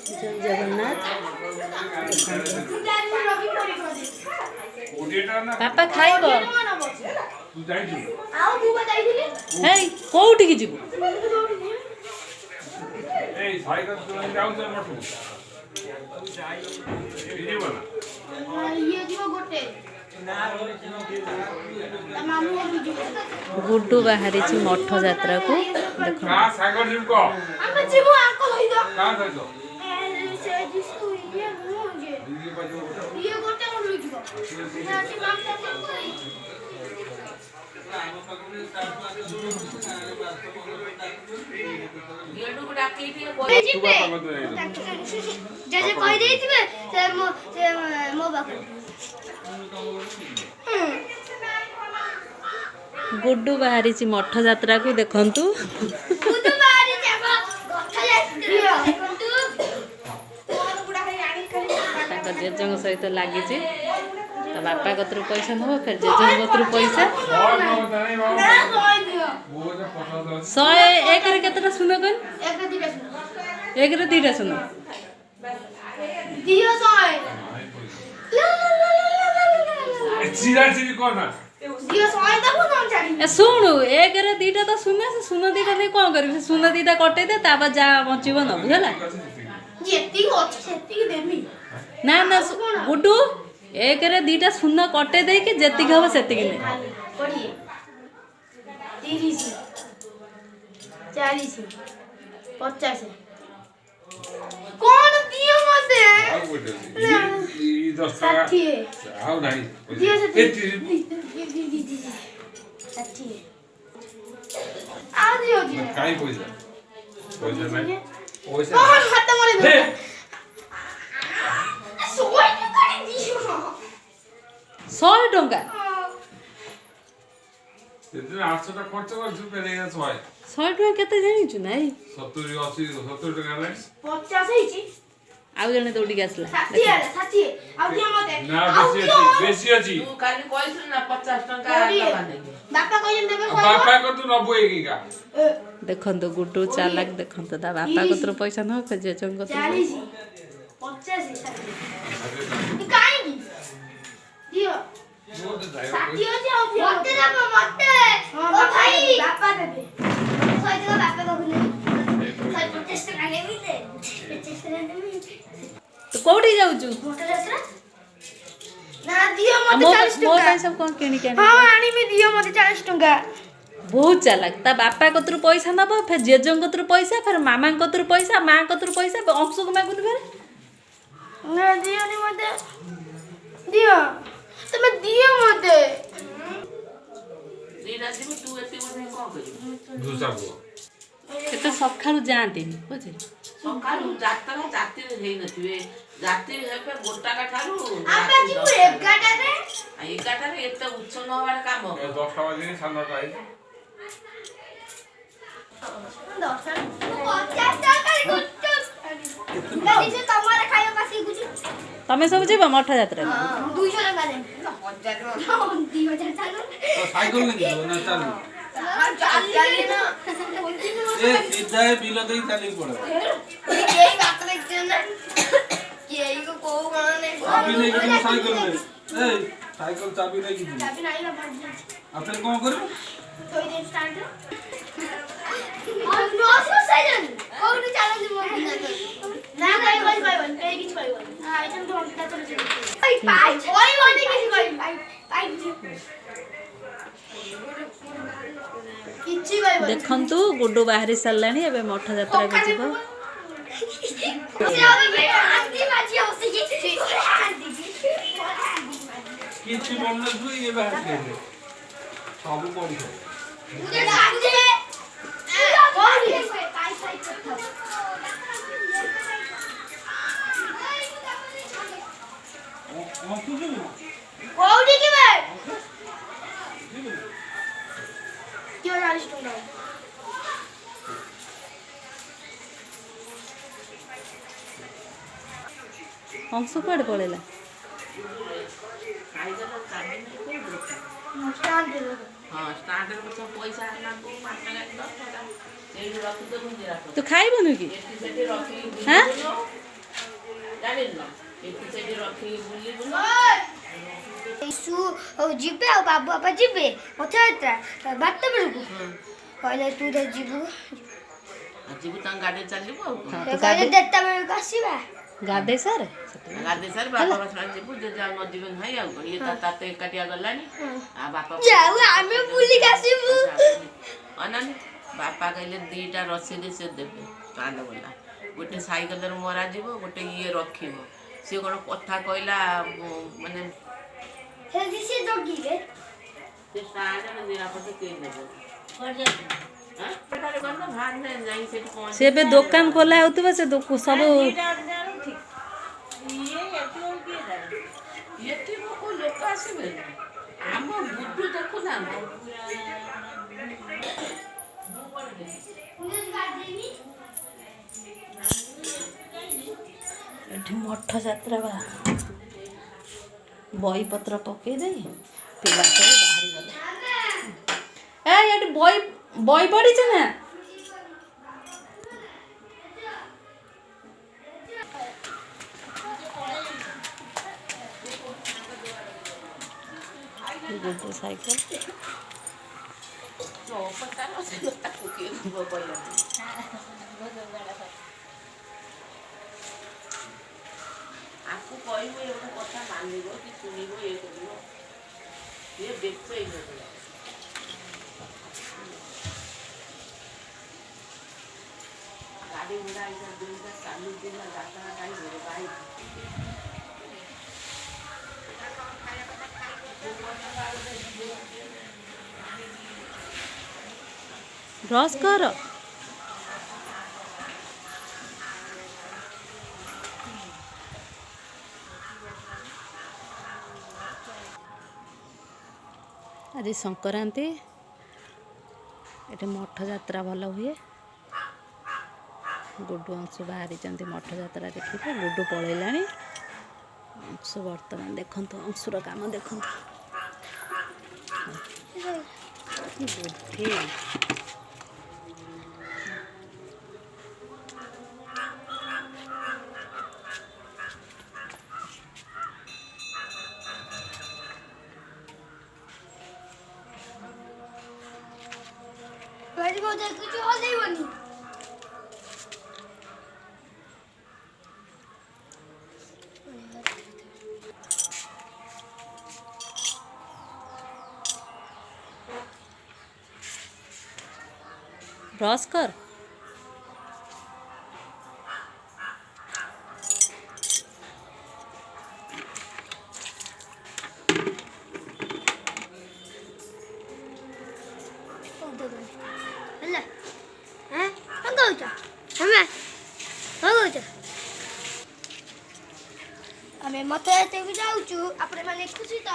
जय जगन्नाथ। पापा खाइब कौटी की जीव गुड्डू बाहरी मठ यात्रा को देख गुड्डू बाहरी मठ यात्रा को देखंतु जेज सहित लगी बापा कतर पैसा नब फिर जेज कतर पैसा 100 एक केतटा सुन कन एक रे दीटा सुन शुणु एक रे दीटा तो सुन से सुन दीटा नहीं कौन कर सुन दीटा कटे दे तापर जा बचब न बुझला ना ना गुड्डू एक रे दीटा सुन कटे दे कि जेतिक हम सेतिक नहीं 30 40 50 कौन दियो मते 60 हाउ नहीं दियो 60 आ दियो दियो काई पैसा नहीं पैसा कौन हाथ मारे दे 100 टंका इतने 800 टा खर्च कर छु पेले 100 टंका केते जानि छु नाही 70 80 70 टका ले 50 हेची आउ जने दौड़ी के आसला 60 आउ दियो मते ना बेसी अछि तू काली कहलु ना 50 टका बापा कहन देबे बापा को तू 90 की का देखंतो गुड्डू चालाक देखंतो ता बापा कतर पैसा न फिर जेजन कतर 40 50 काई दियो 60 हो जाओ मते दबो मते ओ भाई बापा देबे 100 टका बापा को नहीं 150 टका लेबी दे 50 टका देबी तो कोठी जाउ छु मोटर यात्रा ना दियो मते 40 मो टका पैसा कोन केनी केनी हां आनी में दियो मते 40 टका बहुत चालाक ता बापा कतर पैसा नब फिर जेजन कतर पैसा फिर मामा कतर पैसा मां कतर पैसा अंशु को मागुन फिर ना दियो नि मते दियो तुम्हें दियो मते दीना दिबे तू एते बोले कोन करी दूसरा को केते सखालु जानते बुझे सकाळू जात्रा जाति हेइ नथिबे जाति हेबे गोटा का ठारू आपा जी 11टा रे 11टा रे एते उच्च न होबार काम 10 टा बजे 9:30 आई 10 टा 50 टका गुच्चो गाड़ी से तुम्हारे खायो पासी गुच्चो तमे सब जेबा मठ यात्रा 200 टका दे 2000 चालू तो साइकिल नहीं दो ना चालू चाली ना ए सीधा है बिलो दे चाली पड़े ये बात देखते ना ये को गाना नहीं चाबी नहीं कि साइकिल में ए साइकिल चाबी नहीं कि चाबी नहीं ला भाई अब फिर कौन करू तो ये स्टार्ट और नो साइजन कोड चैलेंज मो ना भाई ए किछ भाई हां आइटम तो हम चले भाई भाई ओई वाली किछ भाई भाई किछि भाई देखंतु गुड्डू बाहरी सल्लानी एबे मठ यात्रा के जीव किछि बोलना तू ये बात के सब कोन मुझे डाल दे कौन है पाई पाई ओ तू जो कोडी के भाई क्यों डाल स्टोन अंश कुआडे पळेला स्टार्ट दे हां स्टार्टर को पैसा आना को मात्र गाड़ी 10 टका सेही रखि दे मुझे राखो तू खाइबनु कि सेठी रखि हां ଛାଡ଼ିନ ଏଠି ସେଠି ରଖିକି ବୁଲିବୁ ନା ଯିବେ ଆଉ ବାବୁ ବାପା ଯିବେ ରଥଯାତ୍ରା 12ଟା ବେଳକୁ କହିଲେ ତୁ ତ ଯିବୁ ଯିବୁ ତାଙ୍କ ଗାଡ଼ିରେ ଚାଲିବୁ ଆଉ କଣ ସେ କହିଲେ 1ଟା ବେଳକୁ ଆସିବା ଗାଧେଇ ସାର୍ ଗାଧେଇ ସାରି ବାପା ବାପା ଯିବୁ ଯଦି ଆଉ ନ ଯିବେ ଭାଇ ଆଉ କଣ ଇଏ ତା ତ ଏକାଟିଆ ଗଲାଣି ଆଉ ବାପା ଯାଉ ଆମେ ବୁଲିକି ଆସିବୁ ଅନାନି ବାପା କହିଲେ 2ଟା ରସିଦ ସେ ଦେବେ କାଣ୍ଡ ଗଲା ଗୋଟେ ସାଇକେଲରେ ମରାଯିବ ଗୋଟେ ଇଏ ରଖିବ ସିଏ କ'ଣ କଥା କହିଲା ମାନେ ସେ ଜଗିବେ ସେ ଷ୍ଟାଣ୍ଡରେ ନିରାପଦ କେହି ନେବେ ସେ ଏବେ ଦୋକାନ ଖୋଲା ହେଉଥିବ ସେ ସବୁ ଏଠି କୋଉ ଲୋକ ଆସିବେ ଆମ ବୁଦ୍ଧୁ ଦେଖୁନାହାନ୍ତି ଏଠି ମଠ ଯାତ୍ରା ବା ବହିପତ୍ର ପକେଇ ଦେଇ ପିଲା ସବୁ ବାହାରି ଗଲେ ଏଠି ବହି ପଡ଼ିଛି ନା ଗୋଟେ ସାଇକେଲ ଆକୁ କହିବୁ ଏ ଗୋଟେ କଥା ମାନିବ କି ଶୁଣିବ ଇଏ କରିବ ଇଏ ଦେଖ ଗାଡ଼ି ଘୋଡ଼ା ଏଇଟା 2ଟା ଚାଲୁଛି ନା ଯାତ୍ରା କାହିଁ ଘରେ ବାହାରି ବ୍ରସ୍ କର ଆଜି ସଂକ୍ରାନ୍ତି ଏଠି ମଠ ଯାତ୍ରା ଭଲ ହୁଏ ଗୁଡୁ ଅଂଶୁ ବାହାରିଛନ୍ତି ମଠ ଯାତ୍ରା ଦେଖିବେ ଗୁଡୁ ପଳେଇଲାଣି ଅଂଶୁ ବର୍ତ୍ତମାନ ଦେଖନ୍ତୁ ଅଂଶୁର କାମ ଦେଖନ୍ତୁ ବୁଦ୍ଧି କିଛି ହଲେଇବନି ବ୍ରସ୍ କର ହେଲା କ'ଣ କହୁଛ ଆମେ ମତ ଯାତ୍ରାକୁ ଯାଉଛୁ ଆପଣମାନେ ଖୁସି ତ